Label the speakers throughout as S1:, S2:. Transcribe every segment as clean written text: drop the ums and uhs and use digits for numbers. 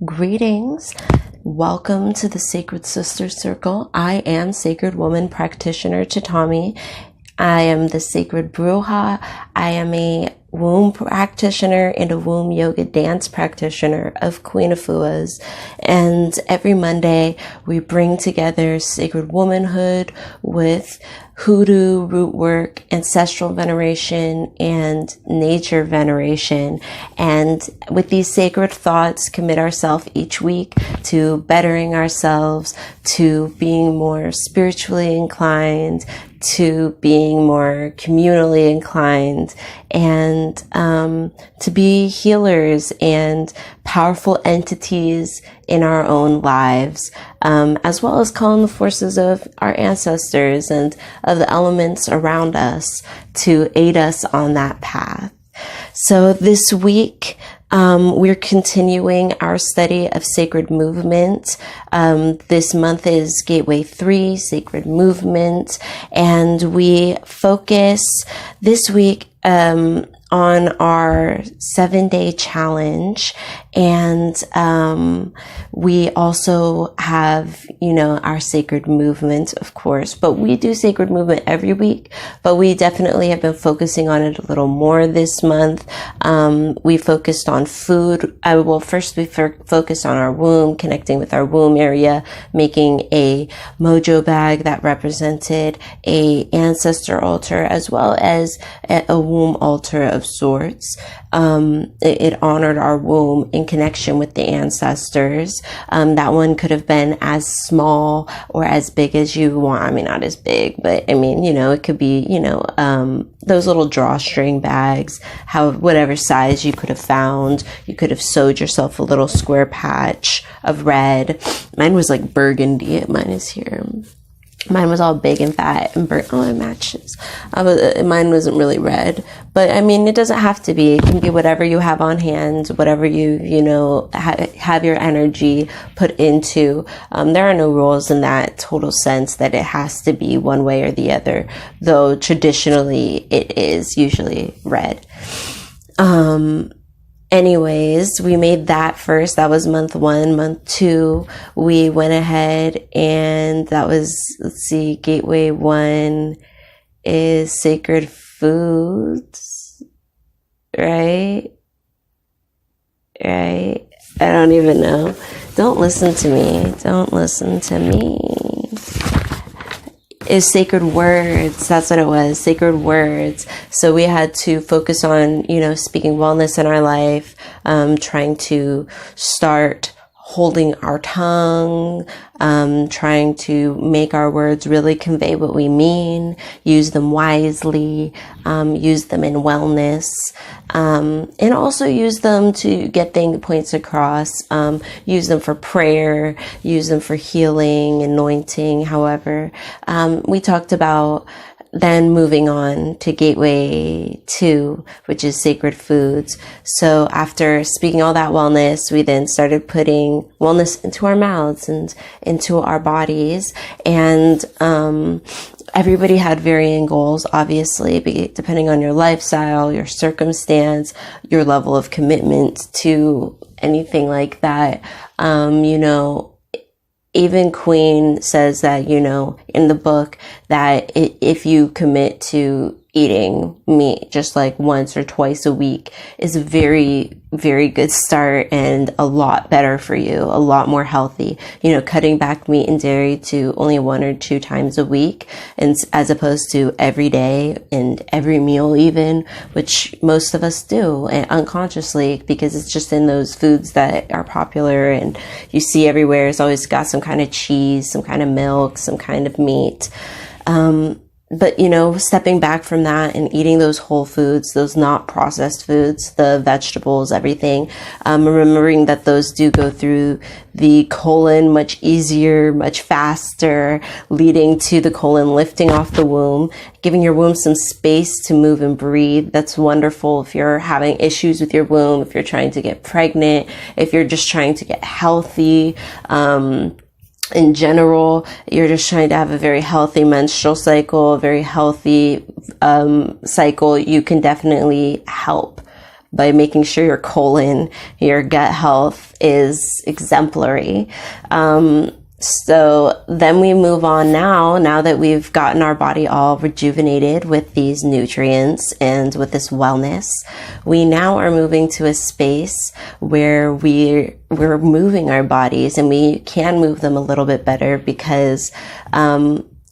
S1: Greetings. Welcome to the Sacred Sister Circle. I am Sacred Woman Practitioner Tahtahme. I am the Sacred Bruja. I am a womb practitioner and a womb yoga dance practitioner of Queen Afua's. And every Monday we bring together sacred womanhood with hoodoo, root work, ancestral veneration, and nature veneration. And with these sacred thoughts, commit ourselves each week to bettering ourselves, to being more spiritually inclined, to being more communally inclined, and to be healers and powerful entities in our own lives, as well as calling the forces of our ancestors and of the elements around us to aid us on that path. So this week, we're continuing our study of sacred movement. This month is Gateway 3, Sacred Movement, and we focus this week on our 7-day challenge. And we also have, our sacred movement, of course, but we do sacred movement every week, but we definitely have been focusing on it a little more this month. We focused on food. First we focused on our womb, connecting with our womb area, making a mojo bag that represented a ancestor altar as well as a womb altar of sorts. It honored our womb in connection with the ancestors. That one could have been as small or as big as you want. I mean, not as big, but it could be, those little drawstring bags, whatever size you could have found. You could have sewed yourself a little square patch of red. Mine was like burgundy. Mine is here. Mine was all big and fat and burnt. Oh, it matches. Mine wasn't really red, but it doesn't have to be. It can be whatever you have on hand, whatever you have your energy put into. There are no rules in that total sense that it has to be one way or the other, though traditionally it is usually red. Anyways, we made that first. That was month 1. Month 2, we went ahead and that was, Gateway 1 is sacred foods, right? I don't even know. Don't listen to me. Is sacred words. That's what it was. Sacred words. So we had to focus on, speaking wellness in our life, trying to start holding our tongue, trying to make our words really convey what we mean, use them wisely, use them in wellness, and also use them to get points across, use them for prayer, use them for healing, anointing, however. We talked about then moving on to Gateway 2, which is sacred foods. So after speaking all that wellness, we then started putting wellness into our mouths and into our bodies. And everybody had varying goals, obviously, depending on your lifestyle, your circumstance, your level of commitment to anything like that. Even Queen says that, in the book that if you commit to eating meat just like once or twice a week is a very, very good start and a lot better for you, a lot more healthy. Cutting back meat and dairy to only 1 or 2 times a week, and as opposed to every day and every meal even, which most of us do unconsciously because it's just in those foods that are popular and you see everywhere. It's always got some kind of cheese, some kind of milk, some kind of meat. But, stepping back from that and eating those whole foods, those not processed foods, the vegetables, everything, remembering that those do go through the colon much easier, much faster, leading to the colon lifting off the womb, giving your womb some space to move and breathe. That's wonderful if you're having issues with your womb, if you're trying to get pregnant, if you're just trying to get healthy, in general, you're just trying to have a very healthy menstrual cycle, a very healthy cycle. You can definitely help by making sure your colon, your gut health is exemplary. So then we move on now that we've gotten our body all rejuvenated with these nutrients and with this wellness, we now are moving to a space where we're moving our bodies, and we can move them a little bit better because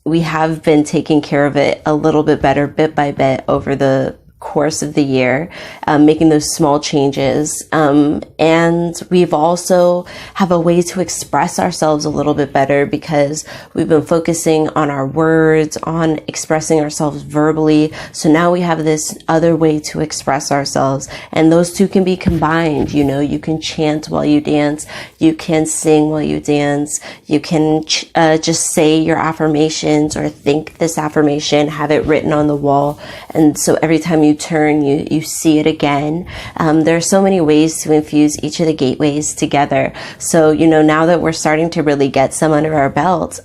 S1: we have been taking care of it a little bit better bit by bit over the course of the year, making those small changes. And we've also have a way to express ourselves a little bit better because we've been focusing on our words, on expressing ourselves verbally. So now we have this other way to express ourselves, and those two can be combined. You know, you can chant while you dance, you can sing while you dance, you can just say your affirmations or think this affirmation, have it written on the wall. And so every time you turn, you see it again. There are so many ways to infuse each of the gateways together. So, you know, now that we're starting to really get some under our belt,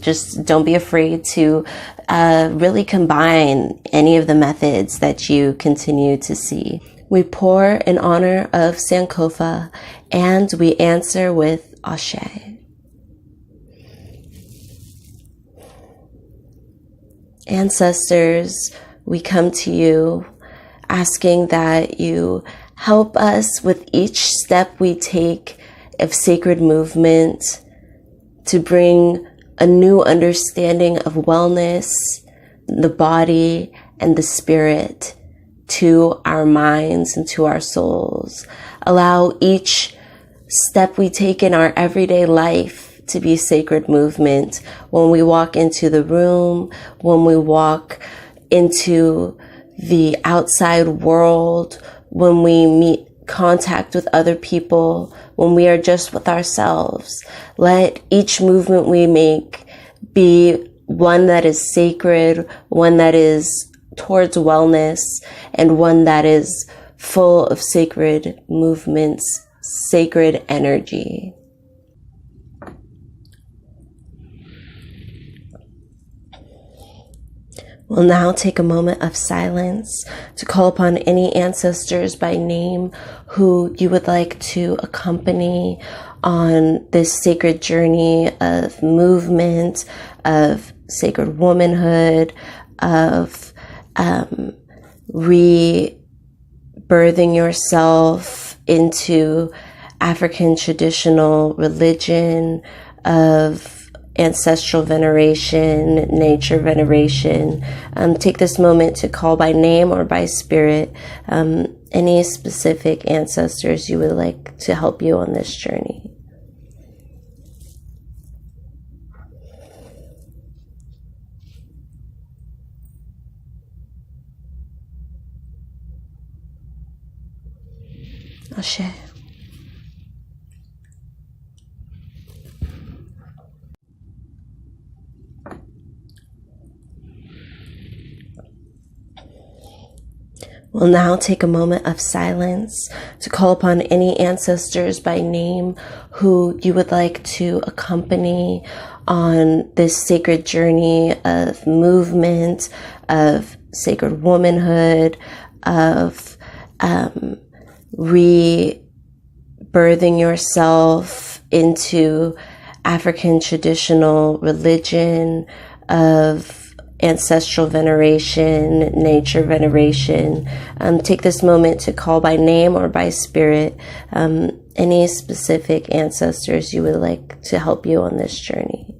S1: just don't be afraid to really combine any of the methods that you continue to see. We pour in honor of Sankofa, and we answer with Ashe. Ancestors, we come to you asking that you help us with each step we take of sacred movement to bring a new understanding of wellness, the body, and the spirit to our minds and to our souls. Allow each step we take in our everyday life to be sacred movement. When we walk into the room, when we walk into the outside world, when we meet contact with other people, when we are just with ourselves, let each movement we make be one that is sacred, one that is towards wellness, and one that is full of sacred movements, sacred energy. We'll now take a moment of silence to call upon any ancestors by name who you would like to accompany on this sacred journey of movement, of sacred womanhood, of rebirthing yourself into African traditional religion, of ancestral veneration, nature veneration. Take this moment to call by name or by spirit any specific ancestors you would like to help you on this journey. Ashe. We'll now take a moment of silence to call upon any ancestors by name who you would like to accompany on this sacred journey of movement, of sacred womanhood, of rebirthing yourself into African traditional religion, of ancestral veneration, nature veneration. Take this moment to call by name or by spirit any specific ancestors you would like to help you on this journey.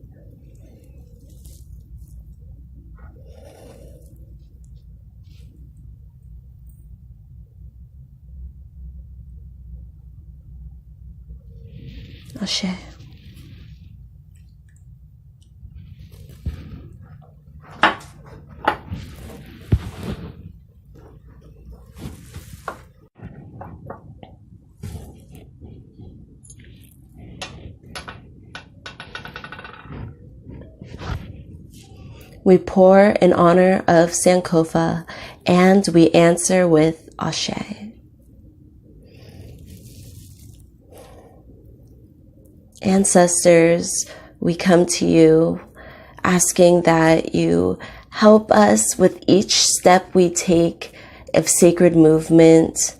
S1: Ashe. We pour in honor of Sankofa, and we answer with Ashe. Ancestors, we come to you asking that you help us with each step we take of sacred movement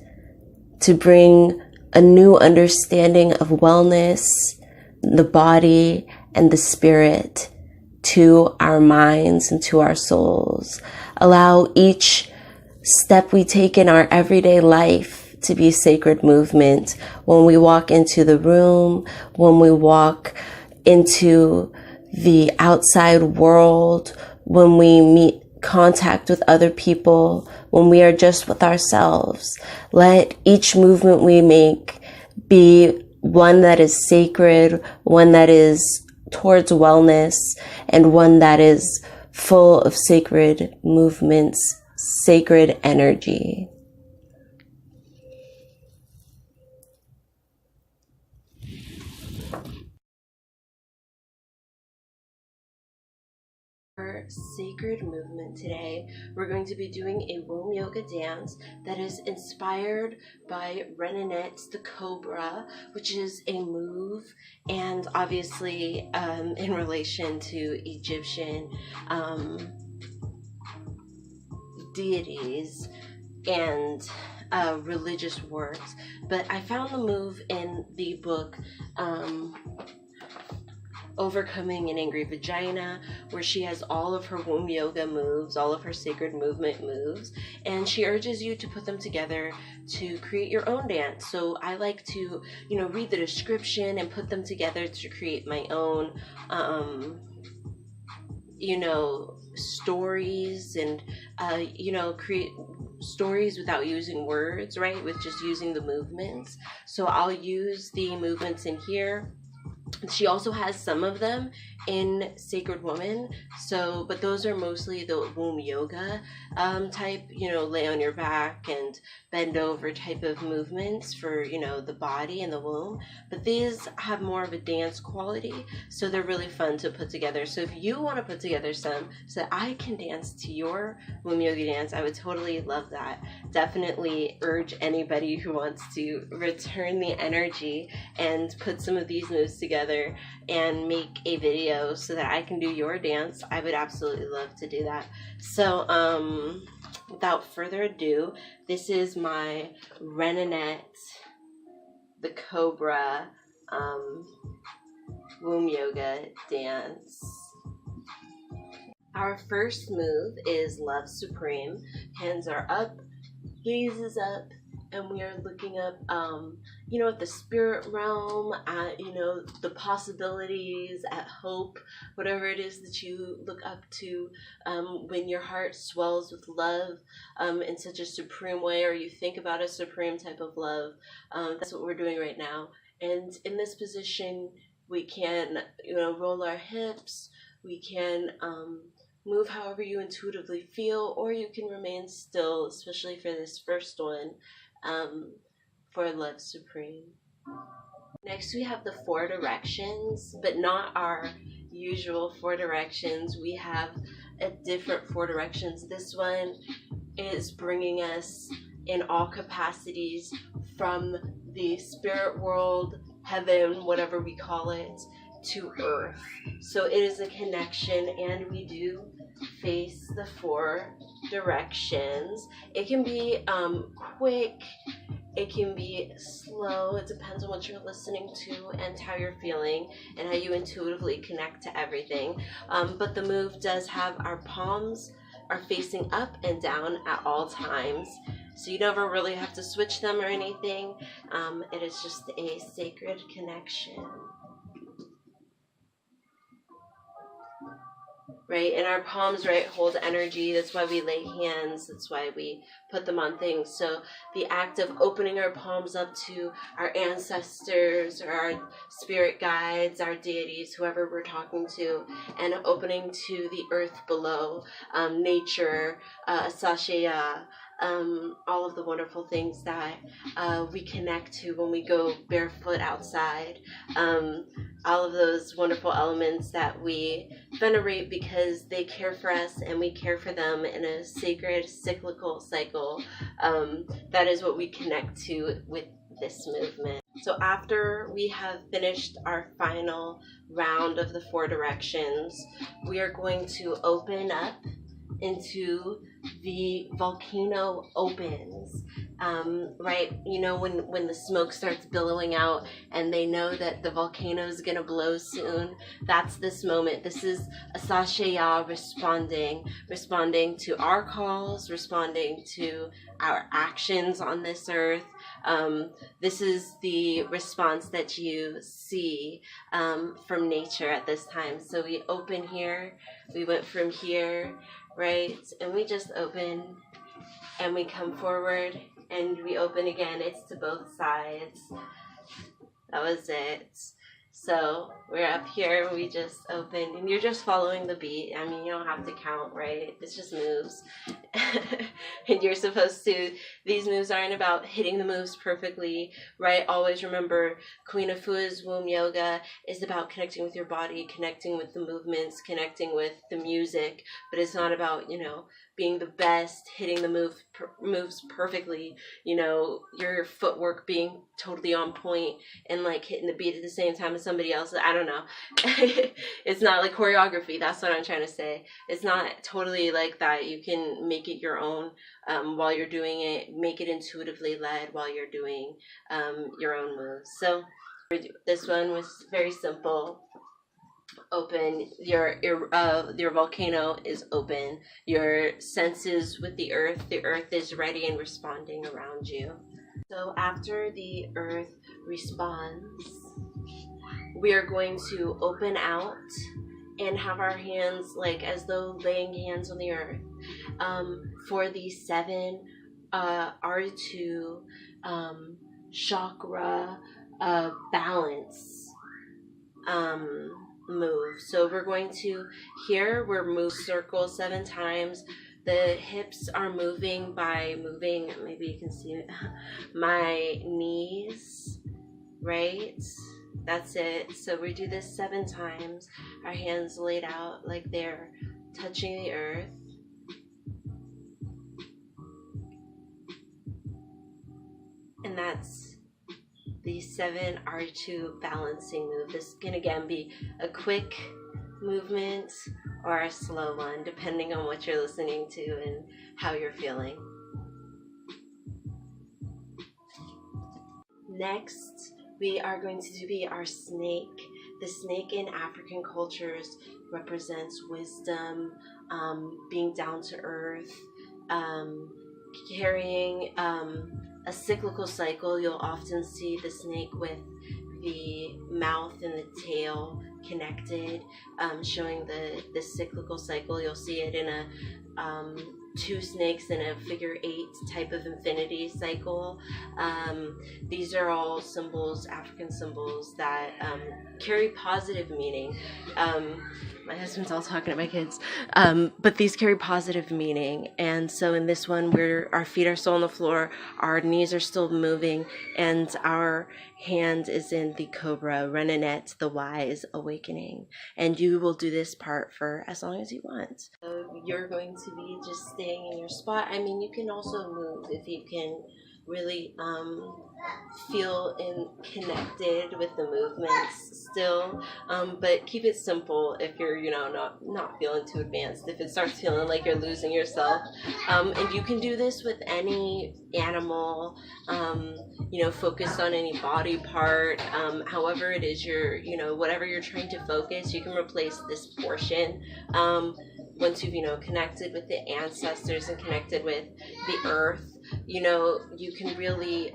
S1: to bring a new understanding of wellness, the body, and the spirit to our minds and to our souls. Allow each step we take in our everyday life to be sacred movement. When we walk into the room, when we walk into the outside world, when we meet contact with other people, when we are just with ourselves, let each movement we make be one that is sacred, one that is towards wellness, and one that is full of sacred movements, sacred energy. Our sacred movement today, we're going to be doing a womb yoga dance that is inspired by Renanet's the Cobra, which is a move, and obviously in relation to Egyptian deities and religious works. But I found the move in the book Overcoming an Angry Vagina, where she has all of her womb yoga moves, all of her sacred movement moves, and she urges you to put them together to create your own dance. So I like to, read the description and put them together to create my own, stories and, create stories without using words, right? With just using the movements. So I'll use the movements in here. She also has some of them in Sacred Woman, but those are mostly the womb yoga type, lay on your back and bend over type of movements for, the body and the womb. But these have more of a dance quality, so they're really fun to put together. So if you want to put together some so that I can dance to your womb yoga dance, I would totally love that. Definitely urge anybody who wants to return the energy and put some of these moves together and make a video so that I can do your dance. I would absolutely love to do that. So without further ado, this is my Renanet the Cobra womb yoga dance. Our first move is Love Supreme. Hands are up, gaze is up, and we are looking up, at the spirit realm, at, the possibilities, at hope, whatever it is that you look up to when your heart swells with love in such a supreme way, or you think about a supreme type of love. That's what we're doing right now. And in this position, we can, roll our hips, we can move however you intuitively feel, or you can remain still, especially for this first one, for Love Supreme. Next we have the 4 directions, but not our usual 4 directions. We have a different 4 directions. This one is bringing us in all capacities from the spirit world, heaven, whatever we call it, to earth. So it is a connection, and we do face the 4 directions. It can be quick, it can be slow. It depends on what you're listening to and how you're feeling and how you intuitively connect to everything. But the move does have our palms are facing up and down at all times, so you never really have to switch them or anything. It is just a sacred connection. Right, and our palms, right, hold energy. That's why we lay hands. That's why we put them on things. So the act of opening our palms up to our ancestors or our spirit guides, our deities, whoever we're talking to, and opening to the earth below, nature, Sashaya, all of the wonderful things that we connect to when we go barefoot outside, all of those wonderful elements that we venerate because they care for us and we care for them in a sacred cyclical cycle. That is what we connect to with this movement. So after we have finished our final round of the 4 directions, we are going to open up into the volcano opens. Right, you know, when the smoke starts billowing out and they know that the volcano is gonna blow soon, that's this moment. This is Asasheya responding to our calls, responding to our actions on this earth. This is the response that you see from nature at this time. So we open here, we went from here, right, and we just open, and we come forward, and we open again. It's to both sides. That was it. So we're up here, we just open, and you're just following the beat. I mean, you don't have to count, right? It just moves. And you're supposed to, these moves aren't about hitting the moves perfectly, right? Always remember, Queen Afua's womb yoga is about connecting with your body, connecting with the movements, connecting with the music, but it's not about, you know, being the best, hitting the moves perfectly, you know, your footwork being totally on point and like hitting the beat at the same time as somebody else. I don't know. It's not like choreography. That's what I'm trying to say. It's not totally like that. You can make it your own while you're doing it. Make it intuitively led while you're doing your own moves. So this one was very simple. Open your volcano is open. Your senses with the earth is ready and responding around you. So after the earth responds, we are going to open out and have our hands like as though laying hands on the earth for the 7 R2 chakra balance move. So we're going to, here we're move circle 7 times. The hips are moving by moving, maybe you can see it, my knees, right? That's it. So we do this 7 times. Our hands laid out like they're touching the earth. And that's the 7 R2 balancing move. This can again be a quick movement or a slow one, depending on what you're listening to and how you're feeling. Next, we are going to be our snake. The snake in African cultures represents wisdom, being down to earth, carrying a cyclical cycle. You'll often see the snake with the mouth and the tail connected, showing the cyclical cycle. You'll see it in a 2 snakes in a figure 8 type of infinity cycle. These are all symbols, African symbols that carry positive meaning. My husband's all talking to my kids, but these carry positive meaning. And so in this one, our feet are still on the floor, our knees are still moving, and our hand is in the cobra, Renanet, the wise awakening. And you will do this part for as long as you want. So you're going to be just staying in your spot. I mean, you can also move if you can really feel connected with the movements still, but keep it simple if you're, you know, not feeling too advanced. If it starts feeling like you're losing yourself, and you can do this with any animal, you know, focus on any body part, however it is you know, whatever you're trying to focus, you can replace this portion. Once you've, you know, connected with the ancestors and connected with the earth, you know, you can really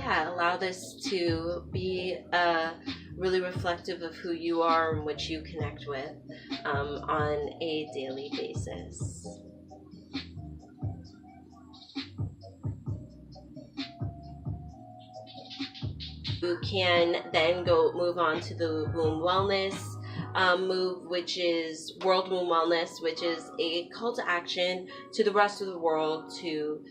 S1: allow this to be really reflective of who you are and what you connect with on a daily basis. You can then move on to the womb wellness move, which is World Womb Wellness, which is a call to action to the rest of the world to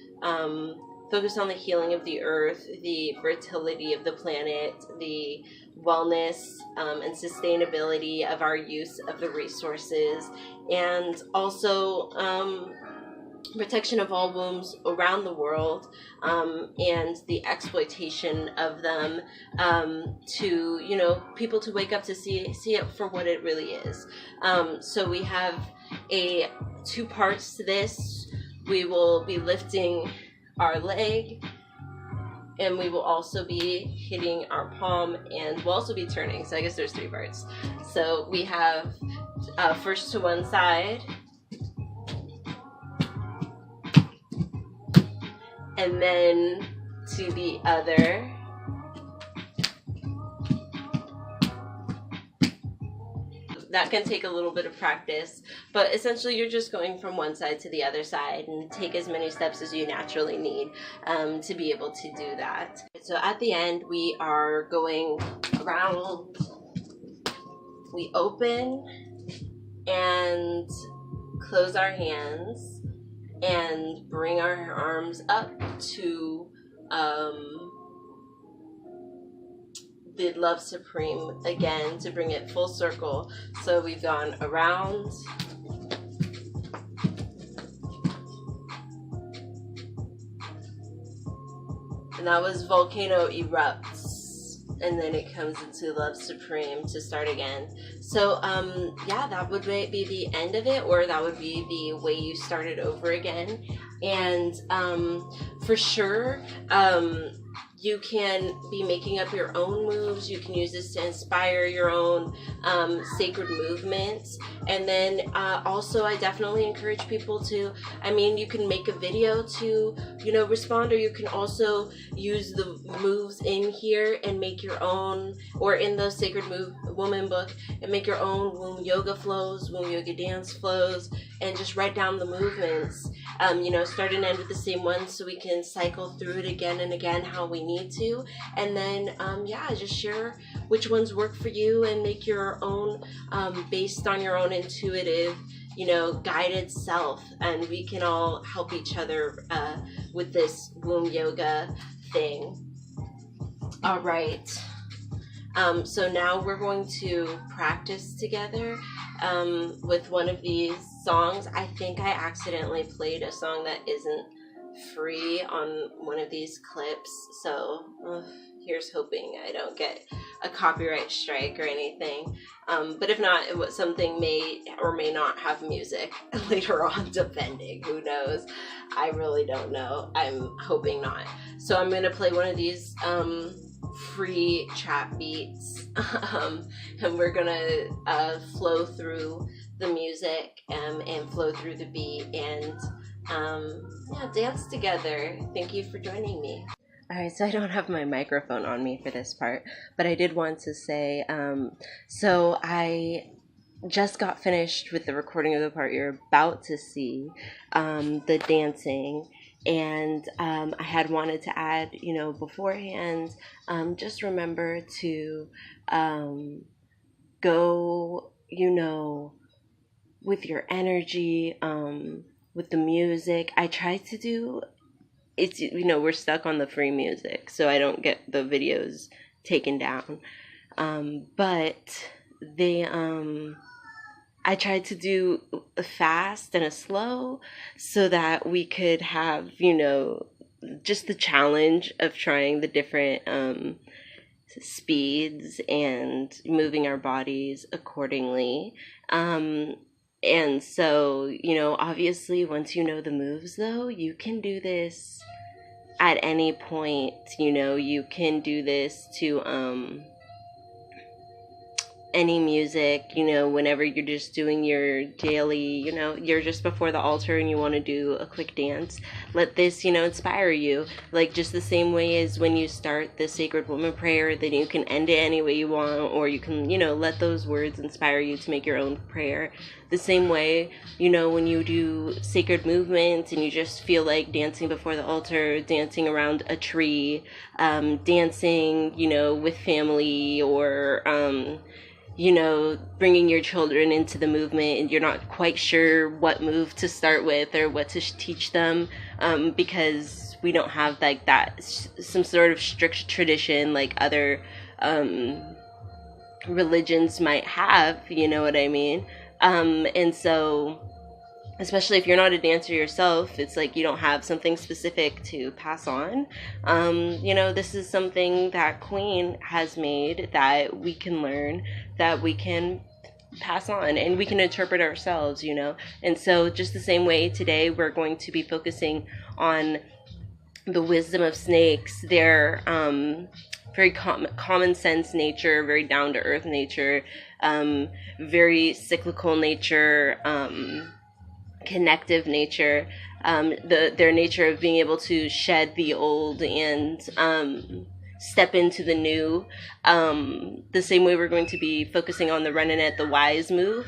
S1: focus on the healing of the earth, the fertility of the planet, the wellness and sustainability of our use of the resources, and also protection of all wombs around the world, and the exploitation of them, to, you know, people to wake up to see it for what it really is. So we have two parts to this. We will be lifting our leg, and we will also be hitting our palm, and we'll also be turning. So I guess there's three parts. So we have first to one side, and then to the other. That can take a little bit of practice, but essentially you're just going from one side to the other side, and take as many steps as you naturally need to be able to do that. So at the end, we are going around. We open and close our hands and bring our arms up to the Love Supreme again, to bring it full circle. So we've gone around, and that was Volcano Erupts, and then it comes into Love Supreme to start again. So yeah, that would be the end of it, or that would be the way you started over again. And for sure, you can be making up your own moves. You can use this to inspire your own sacred movements. And then also, I definitely encourage people to, I mean, you can make a video to, you know, respond, or you can also use the moves in here and make your own, or in the Sacred Woman book, and make your own womb yoga flows, womb yoga dance flows, and just write down the movements. You know, start and end with the same one, so we can cycle through it again and again how we need to. And then yeah, just share which ones work for you and make your own based on your own intuitive, you know, guided self. And we can all help each other with this womb yoga thing. All right. So now we're going to practice together with one of these songs. I think I accidentally played a song that isn't free on one of these clips, so here's hoping I don't get a copyright strike or anything. But if not, something may or may not have music later on, depending. Who knows? I really don't know. I'm hoping not. So I'm gonna play one of these free trap beats, and we're gonna flow through the music and flow through the beat, and yeah, dance together. Thank you for joining me. Alright, so I don't have my microphone on me for this part, but I did want to say, so I just got finished with the recording of the part you're about to see, the dancing. And I had wanted to add, you know, beforehand, just remember to go, you know, with your energy, with the music. I try to do, it's, you know, we're stuck on the free music, so I don't get the videos taken down. But they, I tried to do a fast and a slow so that we could have, you know, just the challenge of trying the different speeds and moving our bodies accordingly. And so, you know, obviously once you know the moves though, you can do this at any point. You know, you can do this to any music, you know, whenever you're just doing your daily, you know, you're just before the altar and you want to do a quick dance. Let this, you know, inspire you. Like just the same way as when you start the Sacred Woman prayer, then you can end it any way you want, or you can, you know, let those words inspire you to make your own prayer. The same way, you know, when you do sacred movements and you just feel like dancing before the altar, dancing around a tree, dancing, you know, with family, or you know, bringing your children into the movement and you're not quite sure what move to start with or what to teach them, because we don't have like that, some sort of strict tradition like other religions might have, you know what I mean? And so especially if you're not a dancer yourself, it's like you don't have something specific to pass on. This is something that Queen has made that we can learn, that we can pass on, and we can interpret ourselves, And so just the same way today, we're going to be focusing on the wisdom of snakes, their very common sense nature, very down to earth nature, very cyclical nature, connective nature, their nature of being able to shed the old and step into the new. The same way we're going to be focusing on the Reninette, the wise move.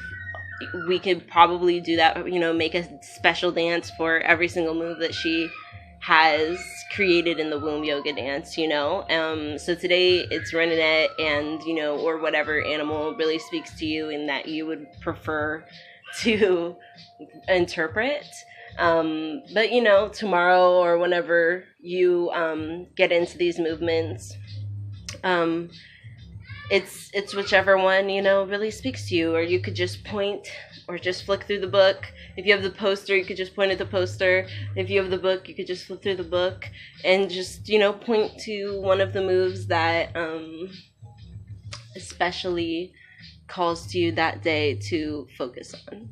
S1: We could probably do that, make a special dance for every single move that she has created in the womb yoga dance, So today it's Reninette, and, or whatever animal really speaks to you and that you would prefer to interpret. But tomorrow or whenever you get into these movements, it's whichever one really speaks to you. Or you could just point or just flick through the book. If you have the poster, you could just point at the poster. If you have the book, you could just flip through the book and just point to one of the moves that especially calls to you that day to focus on.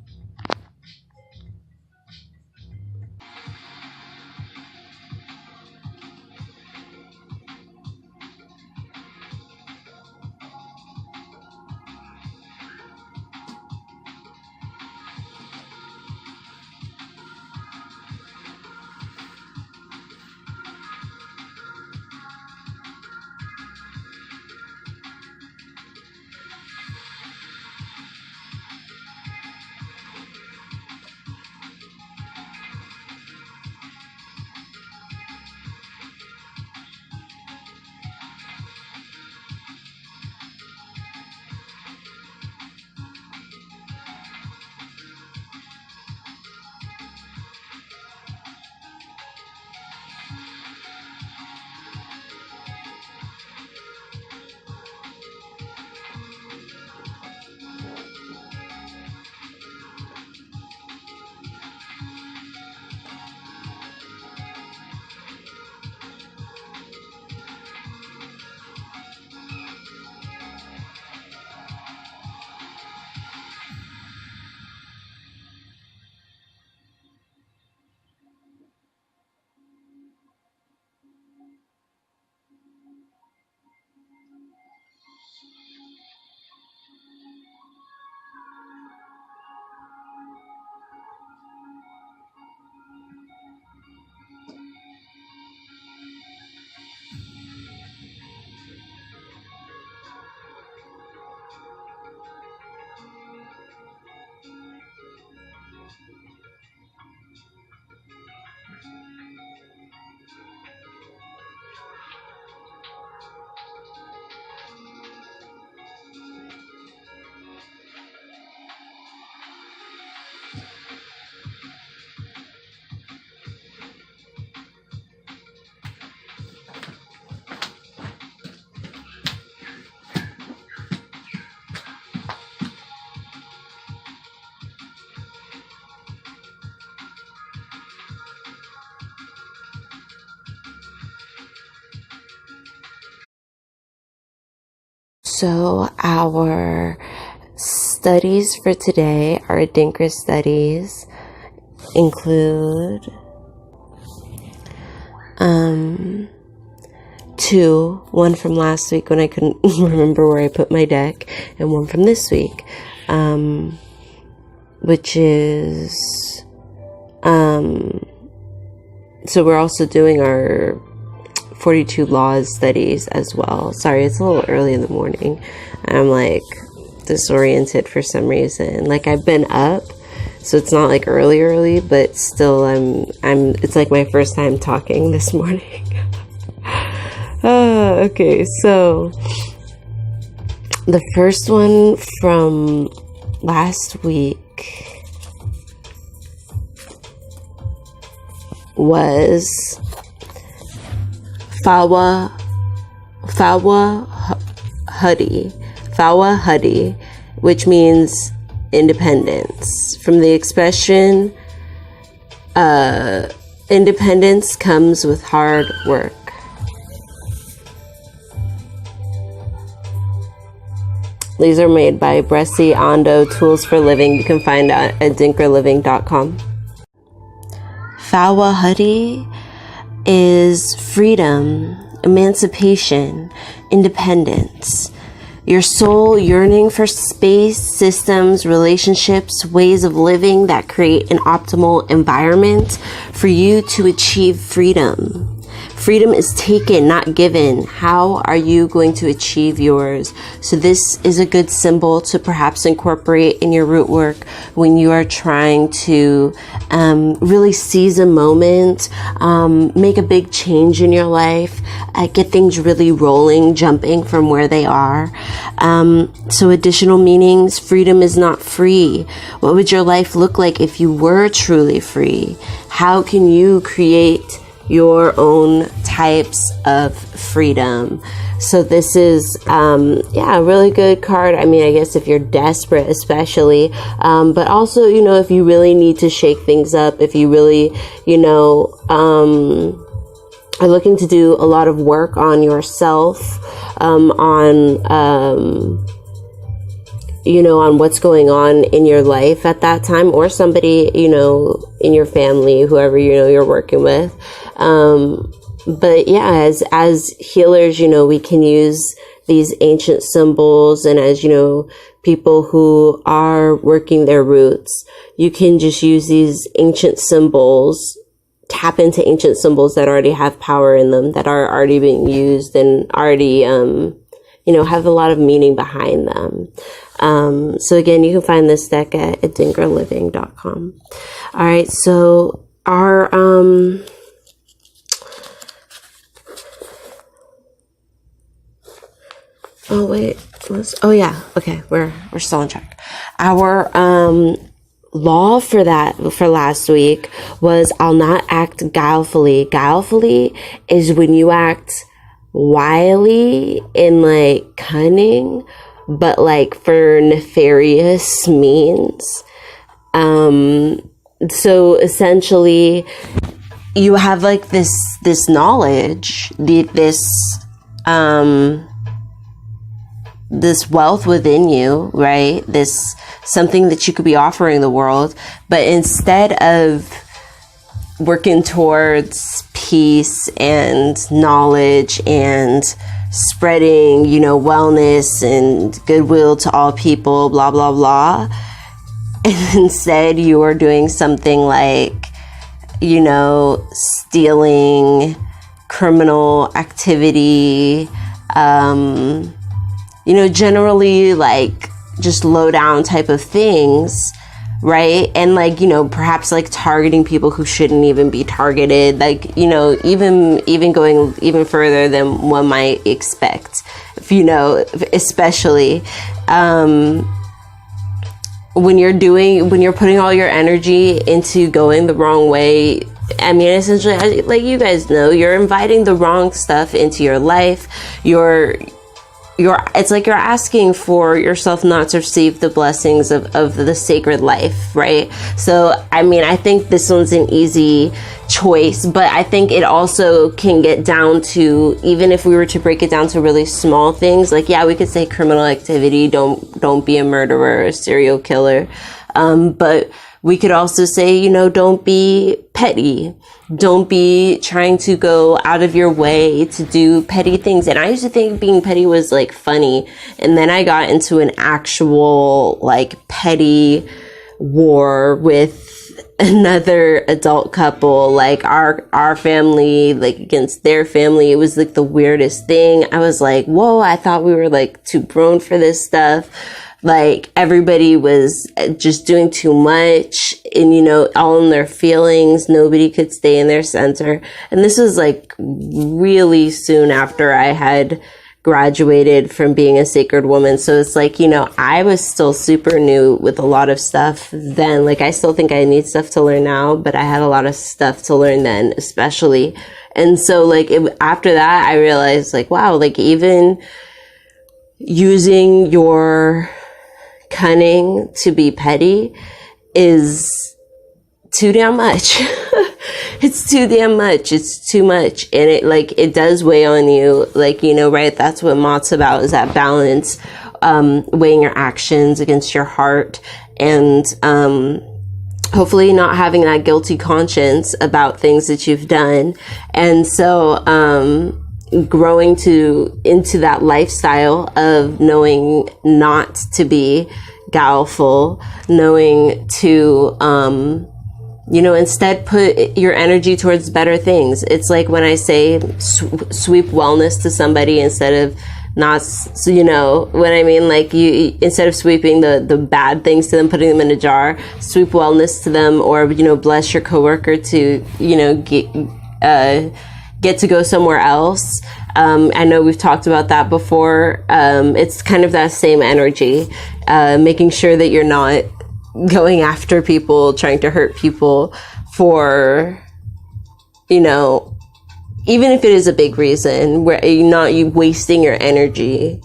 S1: So our studies for today, our Adinkra studies, include one from last week when I couldn't remember where I put my deck, and one from this week, which is so we're also doing our 42 laws studies as well. Sorry, it's a little early in the morning. I'm like disoriented for some reason. Like I've been up, so it's not like early, but still it's like my first time talking this morning. Okay, so the first one from last week was Fawa Hudi, which means independence, from the expression independence comes with hard work. These are made by Bressi Ando Tools for Living. You can find out at adinkraliving.com. Afua hoodie is freedom, emancipation, independence. Your soul yearning for space, systems, relationships, ways of living that create an optimal environment for you to achieve freedom. Freedom is taken, not given. How are you going to achieve yours? So this is a good symbol to perhaps incorporate in your root work when you are trying to really seize a moment, make a big change in your life, get things really rolling, jumping from where they are. So additional meanings: freedom is not free. What would your life look like if you were truly free? How can you create your own types of freedom? So this is, a really good card. I mean, I guess if you're desperate, especially, but also, if you really need to shake things up, if you really, are looking to do a lot of work on yourself, on what's going on in your life at that time, or somebody, in your family, whoever, you're working with. But yeah, as healers, we can use these ancient symbols, and as, people who are working their roots, you can just use these ancient symbols, tap into ancient symbols that already have power in them, that are already being used and already, have a lot of meaning behind them. So again, you can find this deck at adinkraliving.com. All right. So our, okay, we're still on track. Our law for last week was I'll not act guilefully. Guilefully is when you act wily and cunning, but for nefarious means. So essentially you have this knowledge, this wealth within you, right? This something that you could be offering the world, but instead of working towards peace and knowledge and spreading, wellness and goodwill to all people, blah, blah, blah, and instead you are doing something stealing, criminal activity, generally just low down type of things, right? And perhaps targeting people who shouldn't even be targeted, even going even further than one might expect, especially when you're putting all your energy into going the wrong way. I mean, essentially, you guys know, you're inviting the wrong stuff into your life. It's you're asking for yourself not to receive the blessings of the sacred life, right? So, I mean, I think this one's an easy choice, but I think it also can get down to, even if we were to break it down to really small things, we could say criminal activity, don't be a murderer or a serial killer. But we could also say, don't be petty. Don't be trying to go out of your way to do petty things. And I used to think being petty was funny. And then I got into an actual petty war with another adult couple, our family, against their family. It was the weirdest thing. I was whoa, I thought we were too grown for this stuff. Everybody was just doing too much and, all in their feelings. Nobody could stay in their center. And this was really soon after I had graduated from being a sacred woman. So it's I was still super new with a lot of stuff then. I still think I need stuff to learn now, but I had a lot of stuff to learn then, especially. And so after that, I realized wow, even using your cunning to be petty is too damn much. It's too damn much. It's too much. And it does weigh on you. Right? That's what Maat's about, is that balance, weighing your actions against your heart, and, hopefully not having that guilty conscience about things that you've done. And so, growing into that lifestyle of knowing not to be guileful, knowing to, instead put your energy towards better things. It's like when I say sweep wellness to somebody instead of not, what I mean? You, instead of sweeping the bad things to them, putting them in a jar, sweep wellness to them, or, bless your coworker to, get to go somewhere else. I know we've talked about that before. It's kind of that same energy, making sure that you're not going after people, trying to hurt people for, even if it is a big reason, where you're not wasting your energy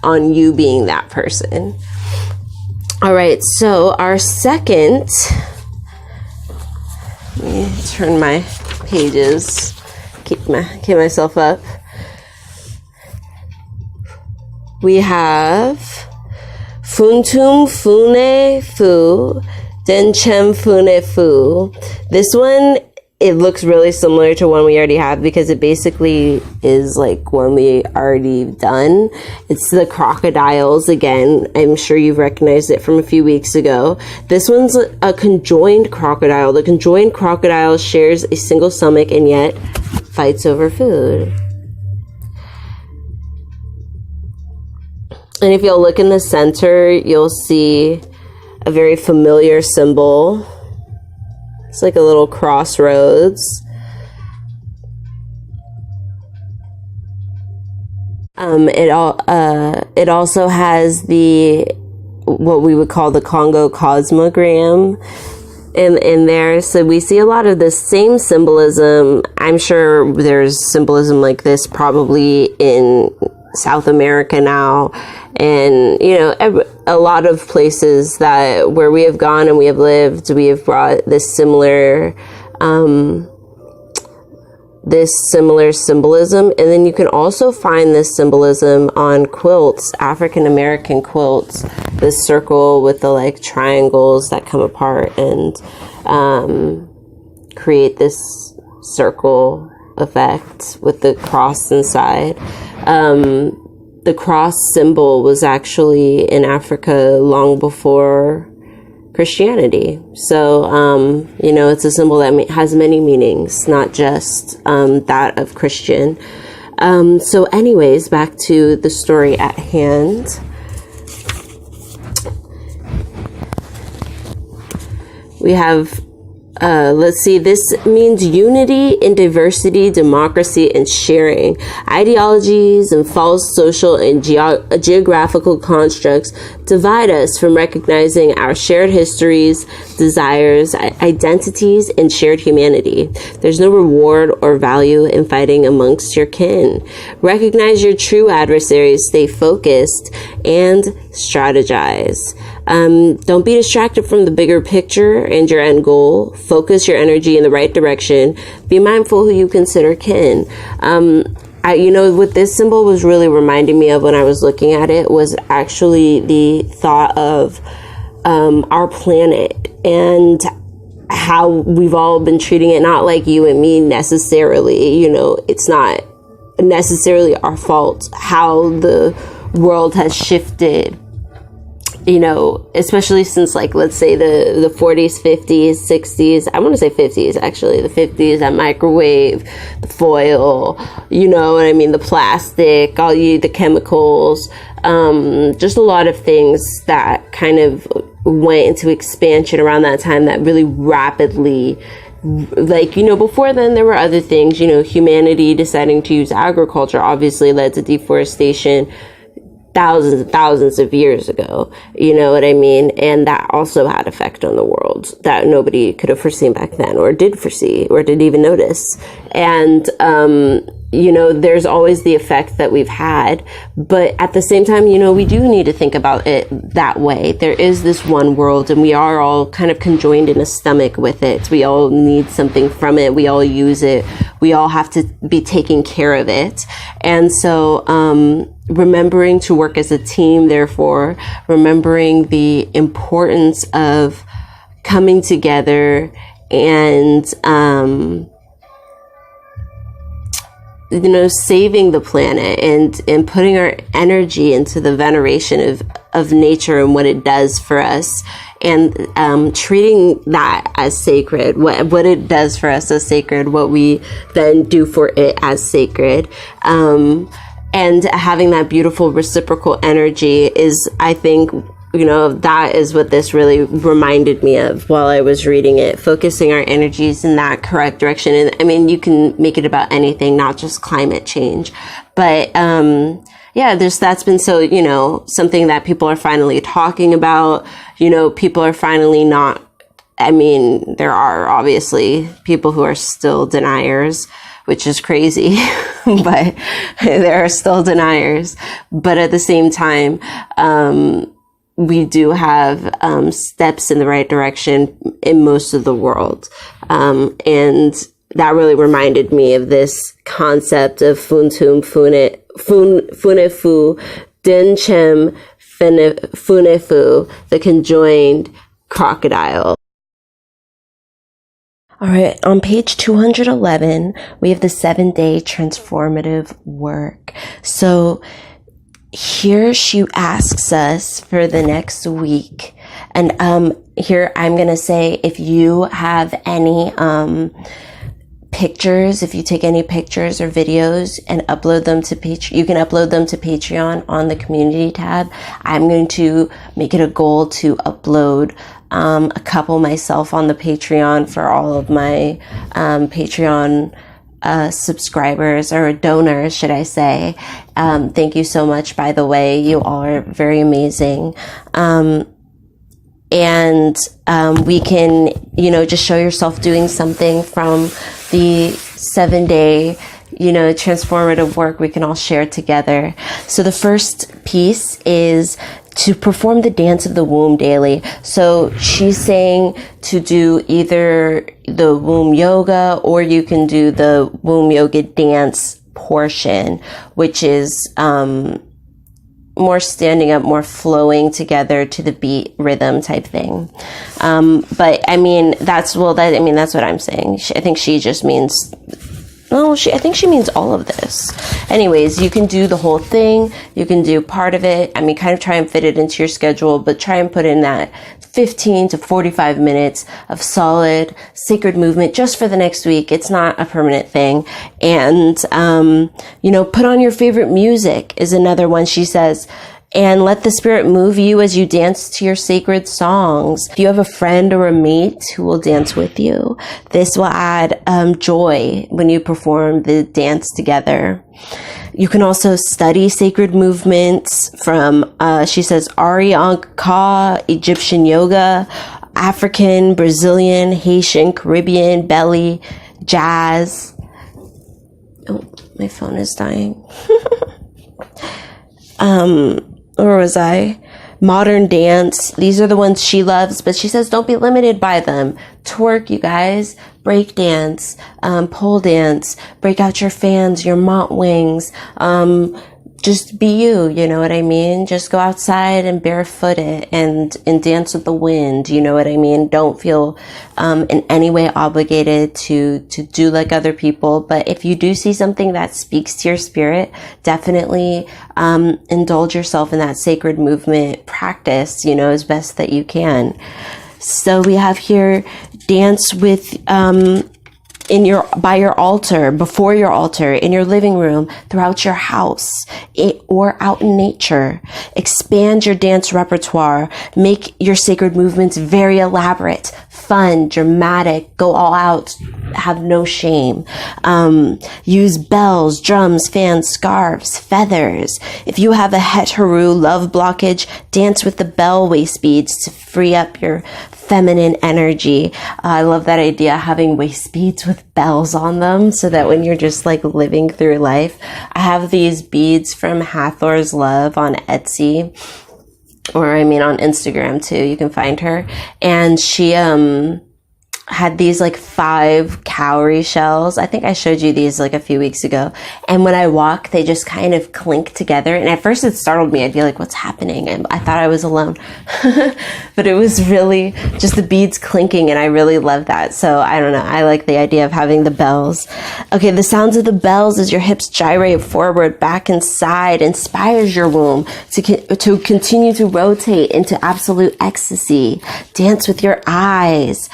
S1: on you being that person. All right, so our second, let me turn my pages, keep myself up. We have Funtum Fune Fu, Denchem Fune Fu. This one, it looks really similar to one we already have, because it basically is like one we already done. It's the crocodiles again. I'm sure you've recognized it from a few weeks ago. This one's a conjoined crocodile. The conjoined crocodile shares a single stomach and yet fights over food. And if you'll look in the center, you'll see a very familiar symbol. It's like a little crossroads. It also has what we would call the Congo cosmogram in there. So we see a lot of the same symbolism. I'm sure there's symbolism like this probably in South America now, and a lot of places where we have gone and we have lived, we have brought this similar symbolism. And then you can also find this symbolism on quilts, African American quilts, this circle with the triangles that come apart and create this circle effect with the cross inside. The cross symbol was actually in Africa long before Christianity. So, it's a symbol that has many meanings, not just that of Christian. So anyways, back to the story at hand. We have let's see, this means unity in diversity, democracy, and sharing. Ideologies and false social and geographical constructs divide us from recognizing our shared histories, desires, identities, and shared humanity. There's no reward or value in fighting amongst your kin. Recognize your true adversaries, stay focused, and strategize. Don't be distracted from the bigger picture and your end goal. Focus your energy in the right direction. Be mindful who you consider kin. What this symbol was really reminding me of when I was looking at it was actually the thought of our planet and how we've all been treating it, not like you and me necessarily. It's not necessarily our fault how the world has shifted, especially since let's say the 40s, 50s, 60s, I want to say 50s, actually, the 50s, that microwave, the foil, the plastic, the chemicals, just a lot of things that kind of went into expansion around that time that really rapidly, before then there were other things, humanity deciding to use agriculture obviously led to deforestation thousands and thousands of years ago, and that also had effect on the world that nobody could have foreseen back then, or did foresee, or didn't even notice. And there's always the effect that we've had. But at the same time, we do need to think about it that way. There is this one world, and we are all kind of conjoined in a stomach with it. We all need something from it. We all use it. We all have to be taking care of it. And so, remembering to work as a team, therefore, remembering the importance of coming together and, saving the planet and putting our energy into the veneration of nature and what it does for us, and treating that as sacred, what it does for us as sacred, what we then do for it as sacred. And having that beautiful reciprocal energy is, I think, that is what this really reminded me of while I was reading it, focusing our energies in that correct direction. And I mean, you can make it about anything, not just climate change. But, that's been so, something that people are finally talking about. People are finally not, there are obviously people who are still deniers, which is crazy, but there are still deniers. But at the same time, we do have steps in the right direction in most of the world. And that really reminded me of this concept of funtum funefu, dinchem funefu, the conjoined crocodile. All right, on page 211, we have the 7-day transformative work. So here she asks us for the next week. And here I'm going to say, if you have any pictures, if you take any pictures or videos and upload them to you can upload them to Patreon on the community tab. I'm going to make it a goal to upload a couple myself on the Patreon for all of my Patreon subscribers, or donors, should I say. Thank you so much, by the way. You all are very amazing. And we can, just show yourself doing something from the 7-day, transformative work we can all share together. So the first piece is to perform the dance of the womb daily. So she's saying to do either the womb yoga, or you can do the womb yoga dance portion, which is more standing up, more flowing together to the beat rhythm type thing. But that's what I'm saying. I think she just means, I think she means all of this. Anyways, you can do the whole thing. You can do part of it. Kind of try and fit it into your schedule, but try and put in that 15 to 45 minutes of solid sacred movement just for the next week. It's not a permanent thing. And, put on your favorite music is another one. She says, and let the spirit move you as you dance to your sacred songs. If you have a friend or a mate who will dance with you, this will add joy when you perform the dance together. You can also study sacred movements from, she says, Ari Ankh-Ka, Egyptian yoga, African, Brazilian, Haitian, Caribbean, belly, jazz. Oh, my phone is dying. Where was I? Modern dance. These are the ones she loves, but she says don't be limited by them. Twerk, you guys. Break dance, pole dance, break out your fans, your Maat wings. Just be you, you know what I mean? Just go outside and barefoot it and dance with the wind, you know what I mean? Don't feel in any way obligated to do like other people. But if you do see something that speaks to your spirit, definitely indulge yourself in that sacred movement practice, as best that you can. So we have here dance with by your altar, before your altar, in your living room, throughout your house, or out in nature. Expand your dance repertoire. Make your sacred movements very elaborate, fun, dramatic, go all out, have no shame. Use bells, drums, fans, scarves, feathers. If you have a het haru love blockage, dance with the bell waist beads to free up your feminine energy. I love that idea, having waist beads with bells on them so that when you're just like living through life. I have these beads from Hathor's Love on Etsy, or I mean on Instagram too. You can find her. And she had these like 5 cowrie shells. I think I showed you these like a few weeks ago. And when I walk, they just kind of clink together. And at first it startled me. I'd be like, what's happening? And I thought I was alone. But it was really just the beads clinking, and I really love that. So I don't know. I like the idea of having the bells. Okay, the sounds of the bells as your hips gyrate forward, back and side, inspires your womb to continue to rotate into absolute ecstasy. Dance with your eyes.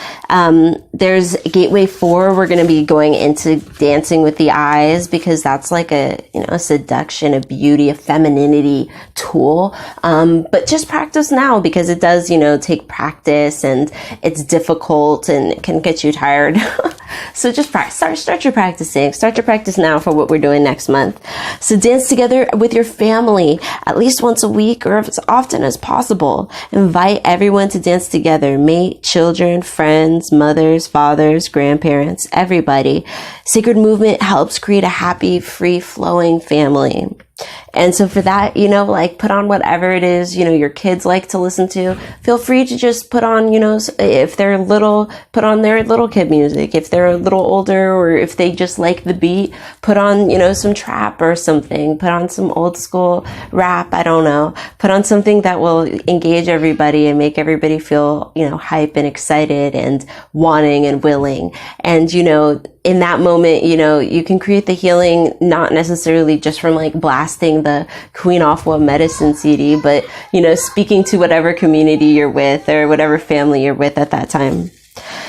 S1: There's Gateway 4. We're going to be going into dancing with the eyes, because that's like a seduction, a beauty, a femininity tool. But just practice now, because it does, take practice, and it's difficult and it can get you tired. So just start your practicing. Start your practice now for what we're doing next month. So dance together with your family at least once a week, or as often as possible. Invite everyone to dance together. Mate, children, friends, mothers, fathers, grandparents, everybody. Sacred movement helps create a happy, free-flowing family. And so for that, put on whatever it is, your kids like to listen to. Feel free to just put on, if they're little, put on their little kid music. If they're a little older, or if they just like the beat, put on, some trap or something. Put on some old school rap. I don't know. Put on something that will engage everybody and make everybody feel, hype and excited and wanting and willing. And, in that moment, you can create the healing, not necessarily just from like blasting the Queen Afua medicine CD, but, speaking to whatever community you're with or whatever family you're with at that time.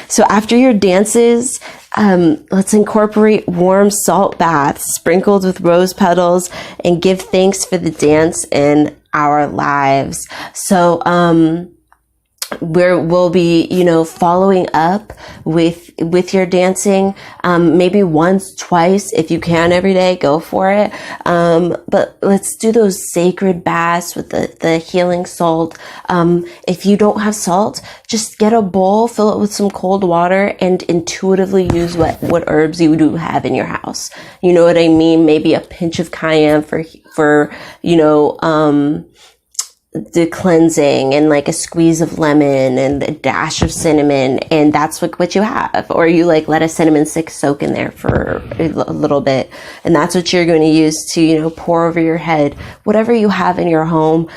S1: So after your dances, let's incorporate warm salt baths sprinkled with rose petals and give thanks for the dance in our lives. So, we'll be, following up with your dancing, maybe once, twice, if you can every day, go for it. But let's do those sacred baths with the healing salt. If you don't have salt, just get a bowl, fill it with some cold water, and intuitively use what herbs you do have in your house. You know what I mean? Maybe a pinch of cayenne for the cleansing, and like a squeeze of lemon and a dash of cinnamon, and that's what you have. Or you let a cinnamon stick soak in there for a little bit, and that's what you're going to use to pour over your head. Whatever you have in your home,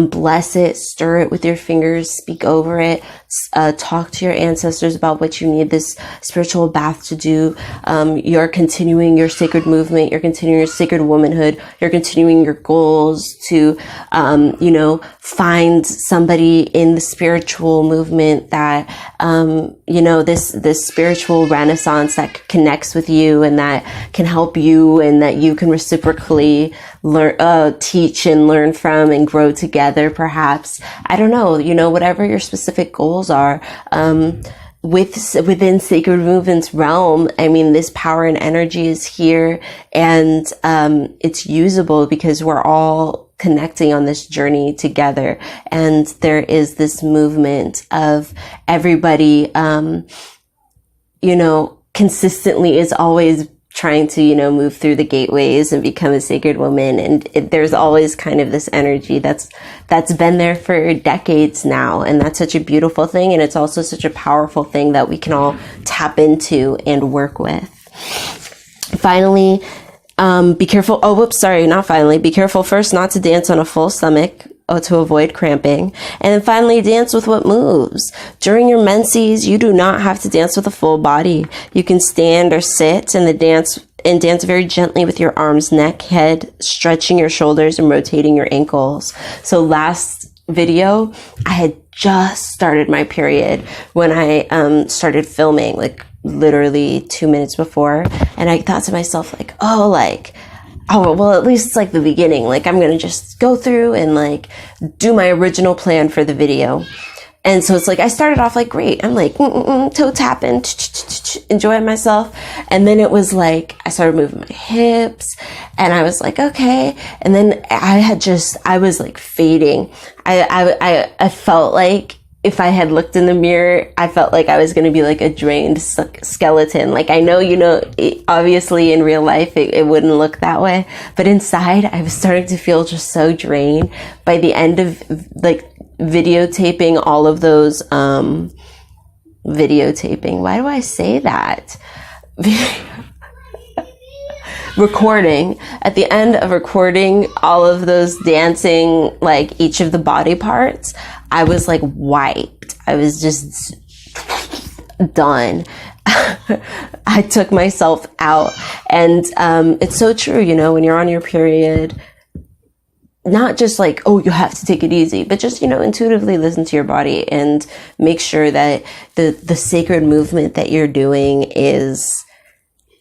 S1: bless it, stir it with your fingers, speak over it, talk to your ancestors about what you need this spiritual bath to do. You're continuing your sacred movement, you're continuing your sacred womanhood, you're continuing your goals to find somebody in the spiritual movement that, this spiritual renaissance that connects with you and that can help you, and that you can reciprocally learn, teach and learn from and grow together, perhaps. I don't know, whatever your specific goals are. Within Sacred Movement's realm, I mean, this power and energy is here, and it's usable because we're all connecting on this journey together. And there is this movement of everybody, consistently is always trying to, move through the gateways and become a sacred woman. And there's always kind of this energy that's been there for decades now. And that's such a beautiful thing. And it's also such a powerful thing that we can all tap into and work with. Finally, be careful. Oh, whoops, sorry, not finally. Be careful first not to dance on a full stomach to avoid cramping. And then finally, dance with what moves. During your menses, you do not have to dance with a full body. You can stand or sit and dance very gently with your arms, neck, head, stretching your shoulders and rotating your ankles. So last video, I had just started my period when I started filming, literally 2 minutes before. And I thought to myself, well, at least it's the beginning. I'm going to just go through and do my original plan for the video. And so it's I started off great. I'm toe tapping, enjoying myself. And then it was I started moving my hips and I was okay. And then I was fading. I felt if I had looked in the mirror, I felt like I was going to be like a drained skeleton. Like, I know, obviously in real life, it wouldn't look that way. But inside, I was starting to feel just so drained. By the end of like videotaping all of those, videotaping, why do I say that? Recording, at the end of recording all of those dancing, like each of the body parts, I was like wiped. I was just done. I took myself out. And it's so true, when you're on your period, not just like, oh, you have to take it easy, but just, intuitively listen to your body and make sure that the sacred movement that you're doing is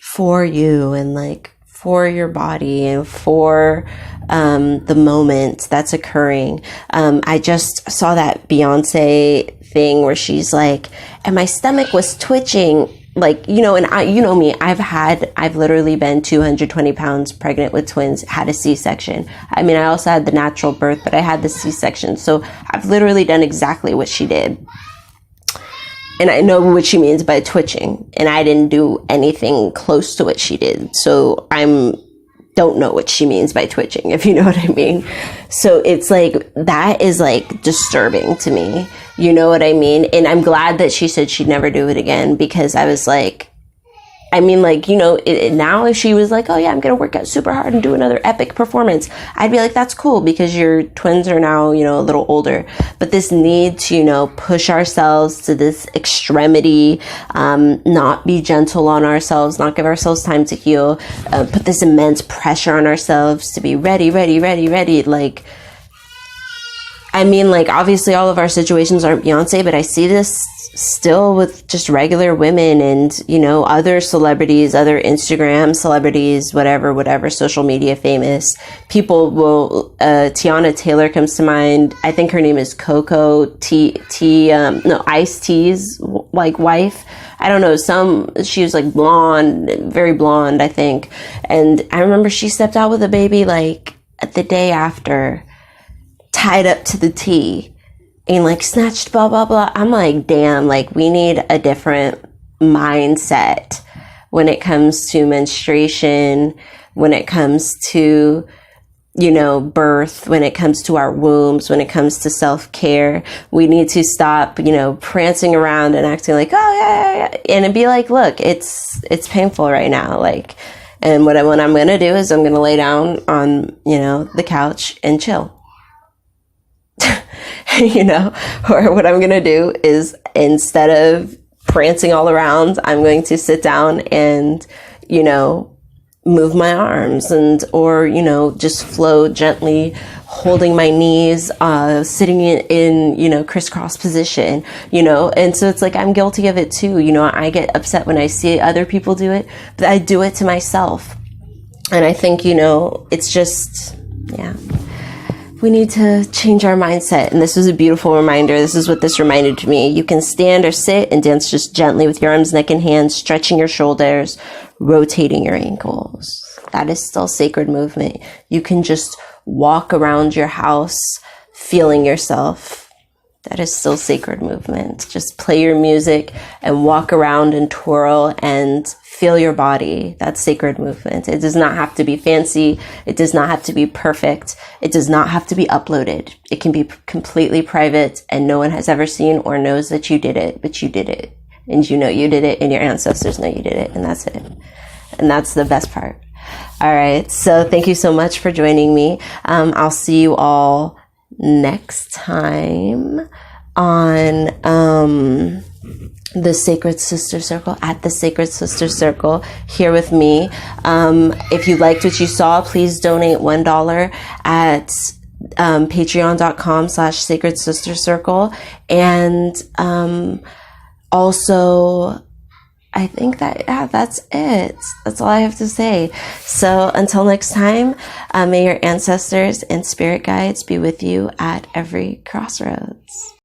S1: for you and like for your body and for the moment that's occurring. I just saw that Beyonce thing where she's like, and my stomach was twitching, like, and I, me, I've literally been 220 pounds pregnant with twins, had a C-section. I mean, I also had the natural birth, but I had the C-section. So I've literally done exactly what she did. And I know what she means by twitching. And I didn't do anything close to what she did. So don't know what she means by twitching, if you know what I mean. So it's like, that is like disturbing to me. You know what I mean? And I'm glad that she said she'd never do it again, because I was like, now if she was like, oh yeah, I'm going to work out super hard and do another epic performance, I'd be like, that's cool, because your twins are now, a little older. But this need to, push ourselves to this extremity, not be gentle on ourselves, not give ourselves time to heal, put this immense pressure on ourselves to be ready. Like, obviously all of our situations aren't Beyonce, but I see this still with just regular women and, other celebrities, other Instagram celebrities, whatever, social media famous people will, Tiana Taylor comes to mind. I think her name is Coco Ice-T's like wife. I don't know, she was like blonde, very blonde, I think. And I remember she stepped out with a baby like the day after, tied up to the T, and like snatched blah blah blah. I'm like, damn, like we need a different mindset when it comes to menstruation, when it comes to birth, when it comes to our wombs, when it comes to self-care. We need to stop prancing around and acting like, oh yeah, and it'd be like, look, it's painful right now, like, and what I'm gonna do is I'm gonna lay down on the couch and chill. Or what I'm going to do is, instead of prancing all around, I'm going to sit down and, move my arms or just flow gently, holding my knees, sitting in crisscross position, and so it's like, I'm guilty of it too. I get upset when I see other people do it, but I do it to myself. And I think, it's just, yeah. We need to change our mindset. And this was a beautiful reminder. This is what this reminded me. You can stand or sit and dance just gently with your arms, neck, and hands, stretching your shoulders, rotating your ankles. That is still sacred movement. You can just walk around your house, feeling yourself. That is still sacred movement. Just play your music and walk around and twirl and feel your body. That's sacred movement. It does not have to be fancy. It does not have to be perfect. It does not have to be uploaded. It can be completely private and no one has ever seen or knows that you did it, but you did it. And you did it and your ancestors know you did it, and that's it. And that's the best part. All right. So thank you so much for joining me. I'll see you all next time on the Sacred Sister Circle, at the Sacred Sister Circle, here with me. If you liked what you saw, please donate $1 at patreon.com/Sacred Sister Circle. And also, I think that's it. That's all I have to say. So until next time, may your ancestors and spirit guides be with you at every crossroads.